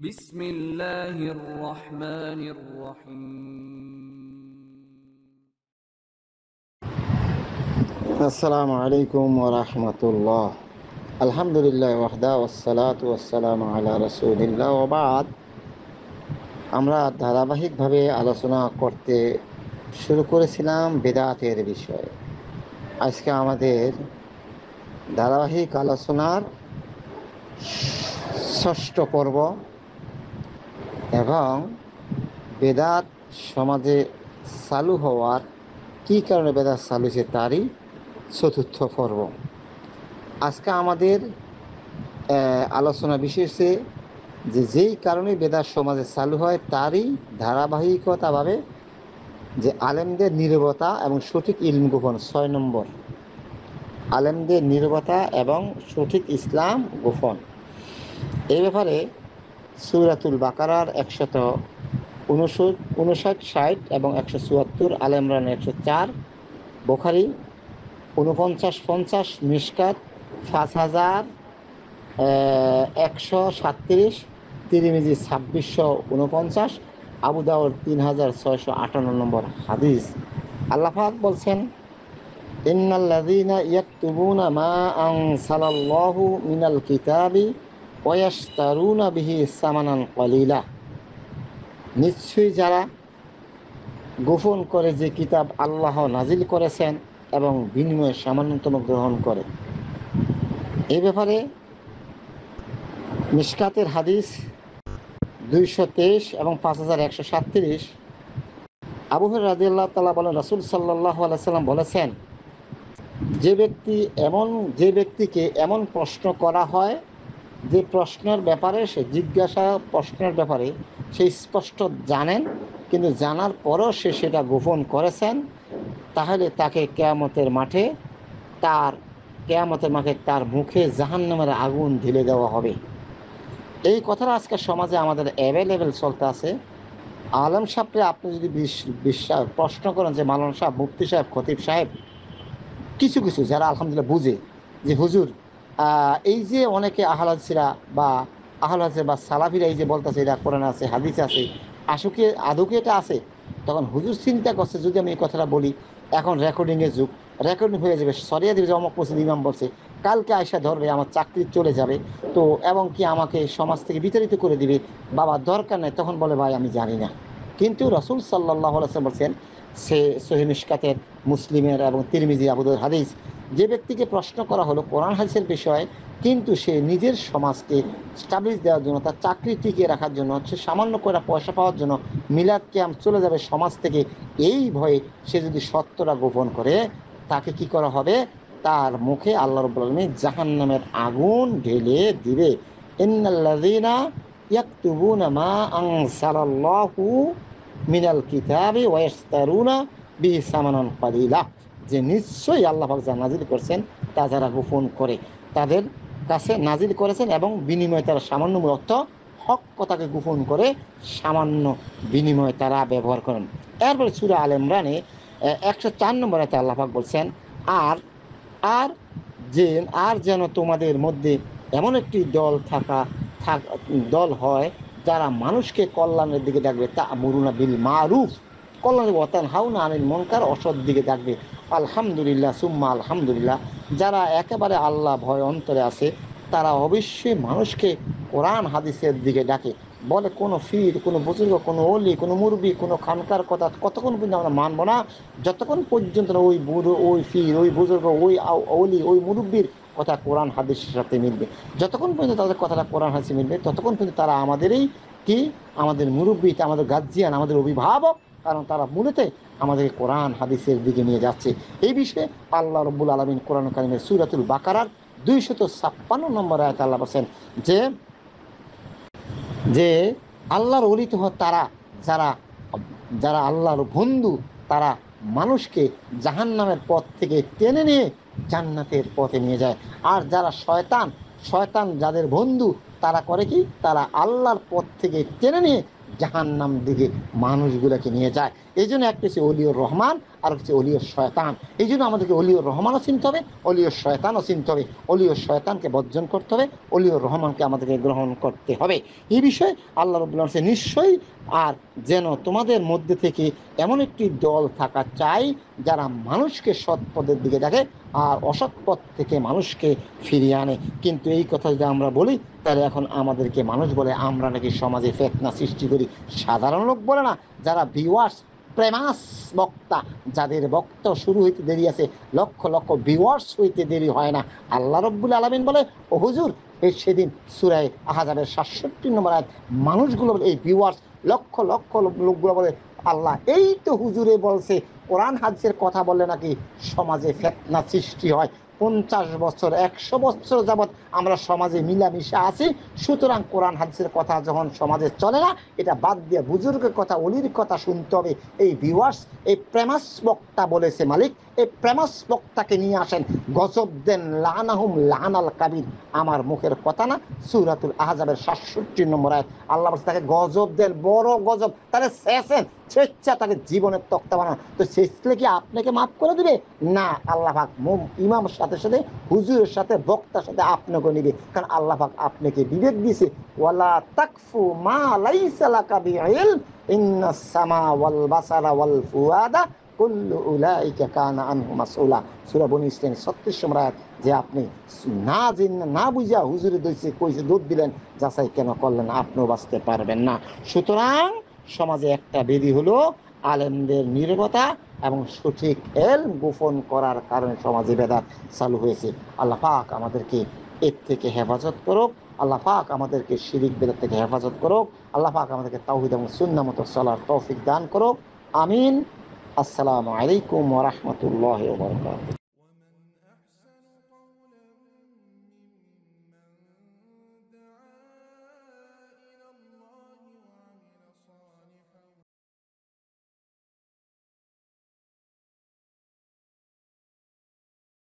بسم الله الرحمن الرحيم আসসালামু আলাইকুম ওয়া রাহমাতুল্লাহ। আলহামদুলিল্লাহ ওয়াহদা ওয়াসসালাতু ওয়াসসালামু আলা রাসূলিল্লাহ ওয়া বাদ। আমরা ধারাবাহিকভাবে আলোচনা করতে শুরু করেছিলাম বিদআতের বিষয়ে। আজকে আমাদের ধারাবাহিক আলোচনার ষষ্ঠ পর্ব এবং বেদাত সমাজে চালু হওয়ার কী কারণে বেদাত চালু হয়েছে তারই চতুর্থ পর্ব। আজকে আমাদের আলোচনা বিশেষে যেই কারণে বেদাত সমাজে চালু হয় তারই ধারাবাহিকতাভাবে যে আলেমদের নীরবতা এবং সঠিক ইলম গোপন। 6 নম্বর, আলেমদের নীরবতা এবং সঠিক ইসলাম গোপন। এই ব্যাপারে সূরাতুল বাকারার 159, 60 এবং 174, আলে ইমরান 104, বুখারী 49-50, মিশকাত 5137, তিরমিজি 2649, আবু দাউদ 3658 নম্বর হাদিস। আল্লাহ পাক বলছেন, ইন্নাল্লাযীনা ইয়াকতুবুনা মা আনসালাল্লাহু মিনাল কিতাবি ওয়া ইয়াশতারুনা বিহি সামানান কলিলা। নিশ্চয়ই যারা গোপন করে যে কিতাব আল্লাহ নাজিল করেছেন এবং বিনিময়ে সামান্যতম গ্রহণ করে। এই ব্যাপারে মিশকাতের হাদিস 223 এবং 5137, আবু হুরায়রা রাদিয়াল্লাহু তাআলা বলেন, রাসূল সাল্লাল্লাহু আলাইহি সাল্লাম বলেছেন, যে ব্যক্তিকে এমন প্রশ্ন করা হয় যে প্রশ্নের ব্যাপারে প্রশ্নের ব্যাপারে সে স্পষ্ট জানেন, কিন্তু জানার পরও সে সেটা গোপন করেছেন, তাহলে তাকে কিয়ামতের মাঠে তার মুখে জাহান্নামের আগুন ঢেলে দেওয়া হবে। এই কথাটা আজকে সমাজে আমাদের অ্যাভেলেবেল চলতে আছে। আলেম সাহেবকে আপনি যদি বিশ্বাস প্রশ্ন করেন যে মাওলানা সাহেব, মুফতি সাহেব, খতিব সাহেব, কিছু যারা আলহামদুলিল্লাহ বুঝে যে হুজুর, এই যে অনেকে আহলে হাদিসরা বা আহলে হাদিস বা সালাফিরা এই যে বলতেছে এটা কোরআনে আছে, হাদিসে আছে, আদৌ কি এটা আছে? তখন হুজুর চিন্তা করছে, যদি আমি এই কথাটা বলি, এখন রেকর্ডিংয়ের যুগ, রেকর্ডিং হয়ে যাবে, সরিয়ে দেবে যে অমুক মসজিদ ইমাম বলছে, কালকে আয়সা ধরবে, আমার চাকরি চলে যাবে, তো এবং কি আমাকে সমাজ থেকে বিতাড়িত করে দিবে, বাবা দরকার নেই। তখন বলে, ভাই আমি জানি না। কিন্তু রাসূল সাল্লাল্লাহু আলাইহি ওয়াসাল্লাম বলছেন, সে সহিহ মিশকাতের, মুসলিমের এবং তিরমিজি, আবু দাউদ হাদিস, যে ব্যক্তিকে প্রশ্ন করা হলো কোরআন হাদিসের বিষয়ে, কিন্তু সে নিজের সমাজকে স্টাবলিশ দেওয়ার জন্য, তার চাকরি টিকিয়ে রাখার জন্য, সে সামান্য করে পয়সা পাওয়ার জন্য মিলাদ ক্যাম্প চলে যাবে সমাজ থেকে, এই ভয়ে সে যদি সত্যটা গোপন করে, তাকে কি করা হবে? তার মুখে আল্লাহ রাব্বুল আলামিন জাহান্নামের আগুন ঢেলে দিবে। ইন্নাল্লাযীনা ইয়াকতুবুনা মা আনসালাল্লাহু মিনাল কিতাবি ওয়া ইয়াশতারুনা বিহি সামানান কলিলা। যে নিশ্চয়ই আল্লাহ পাক যা নাজিল করছেন তা যারা গোপন করে, তাদের কাছে নাজিল করেছেন এবং বিনিময়ে তারা সামান্য অর্থ, হক কথাকে গোপন করে সামান্য বিনিময়ে তারা ব্যবহার করেন। এরপরে সূরা আলে ইমরানে 104 নম্বর আয়াতে আল্লাহ পাক বলছেন, আর আর আর যেন তোমাদের মধ্যে এমন একটি দল হয় যারা মানুষকে কল্যাণের দিকে ডাকবে, তা'মুরুনা বিল মারুফ, কল্যাণের ওয়া তানহাউনা আনিল মুনকার, অসৎ দিকে ডাকবে। আলহামদুলিল্লাহ সুম্মা আলহামদুলিল্লাহ, যারা একেবারে আল্লাহ ভয় অন্তরে আছে, তারা অবশ্যই মানুষকে কোরআন হাদিসের দিকে ডাকে। বলে কোনো ফির, কোনো বুজুর্গ, কোনো অলি, কোনো মুরব্বি, কোনো খানকার কথা কতক্ষণ পর্যন্ত আমরা মানব না, যতক্ষণ পর্যন্ত না ওই বুড়ো, ওই ফির, ওই বুজুর্গ, ওই অলি, ওই মুরব্বির কথা কোরআন হাদিসের সাথে মিলবে। যতক্ষণ পর্যন্ত তাদের কথাটা কোরআন হাদিসে মিলবে, ততক্ষণ পর্যন্ত তারা আমাদেরই কি, আমাদের মুরব্বি, আমাদের গার্জিয়ান, আমাদের অভিভাবক, কারণ তারা মূলত আমাদেরকে কোরআন হাদিসের দিকে নিয়ে যাচ্ছে। এই বিষয়ে আল্লাহ রাব্বুল আলামিন কোরআন কারীমের সূরাতুল বাকারার 256 নম্বর আয়াতে আল্লাহ বলেন যে যে আল্লাহর ওলি তো তারা, যারা যারা আল্লাহর বন্ধু, তারা মানুষকে জাহান্নামের পথ থেকে টেনে নিয়ে জান্নাতের পথে নিয়ে যায়। আর যারা শয়তান যাদের বন্ধু, তারা করে কি, তারা আল্লাহর পথ থেকে টেনে নিয়ে জাহান্নাম দিকে মানুষগুলোকে নিয়ে যায়। এই জন্য একটা হচ্ছে ওলিউর রহমান, আর হচ্ছে অলিয় শয়তান। এই জন্য আমাদেরকে অলিউর রহমানও চিনতে হবে, অলিয় শয়তানও চিনতে হবে। অলিয় শয়তানকে বর্জন করতে হবে, অলিয় রহমানকে আমাদেরকে গ্রহণ করতে হবে। এই বিষয়ে আল্লাহ রাব্বুল আলামিন বলেন নিশ্চয়ই আর যেন তোমাদের মধ্যে থেকে এমন একটি দল থাকা চাই যারা মানুষকে সৎ পথের দিকে ডাকে আর অসৎ পথ থেকে মানুষকে ফিরিয়ে আনে। কিন্তু এই কথা যদি আমরা বলি তাহলে এখন আমাদেরকে মানুষ বলে আমরা নাকি সমাজে ফিতনা সৃষ্টি করি। সাধারণ লোক বলে না, যারা ভিউয়ার্স প্রেমাস বক্তা, যাদের বক্তা শুরু হইতে দেরি আছে, লক্ষ লক্ষ ভিউয়ার্স হইতে দেরি হয় না। আল্লাহ রাব্বুল আলামিন বলে ও হুজুর এই সেদিন সূরা আহজাবের 67 নম্বর আয়াত মানুষগুলো এই ভিউয়ার্স লক্ষ লক্ষ লোকগুলো বলে আল্লাহ এই তো হুজুরে বলছে কোরআন হাদিসের কথা বললে নাকি সমাজে ফিতনা সৃষ্টি হয়। 50 বছর 100 বছর যাবৎ আমরা সমাজে মিলামিশা আছি, সুতরাং কোরআন হাদিসের কথা যখন সমাজে চলে না এটা বাদ দিয়ে বুজুর্গের কথা অলির কথা শুনতে হবে। এই ভিউয়ার্স এই প্রেমাস বক্তা বলেছে মালিক, এই প্রেমাস বক্তাকে নিয়ে আসেন, গজব দেন, লানাহুম লানাল কাবির। আমার মুখের কথা না, সূরাতুল আহজাবের 67 নম্বর আয়াত আল্লাহ বলছে তাকে গজব দেন, বড় গজব, তাহলে শেষেন স্বেচ্ছা তাকে জীবনের তক্তা বানান। তো শেষলে কি আপনাকে মাফ করে দিবে? না, আল্লাহ পাক ইমামের সাথে সাথে হুজুরের সাথে বক্তার সাথে আপনাকে নিবে, কারণ আল্লাহ পাক আপনাকে বিবেক দিয়েছে। ওয়ালা তাকফু মা লাইসা লাকা বিইলম ইন্নাস সামা ওয়াল বাসারা ওয়াল ফুআদা কুল্লু উলাইকা কানা আনহু মাসউলা। সূরা বনী ইসরাঈল 36 নম্বর আয়াত। যে আপনি না জেনে না বুঝা হুজুরে দইছে কইছে দুধ দিলেন, যাচাই কেন করলেন? আপনিও বাঁচতে পারবেন না। সুতরাং সমাজে একটা বেদি হলো আলেমদের নীরবতা এবং সঠিক এলম গোপন করার কারণে সমাজে বেদাত চালু হয়েছে। আল্লাহ পাক আমাদেরকে এর থেকে হেফাজত করুক, আল্লাহ পাক আমাদেরকে শিরিক বেদাত থেকে হেফাজত করুক, আল্লাহ পাক আমাদেরকে তাওহীদ এবং সুন্নাহ মতো চলার তৌফিক দান করুক। আমিন। আসসালামু আলাইকুম ওয়া রাহমাতুল্লাহি ওয়া বারাকাতুহু।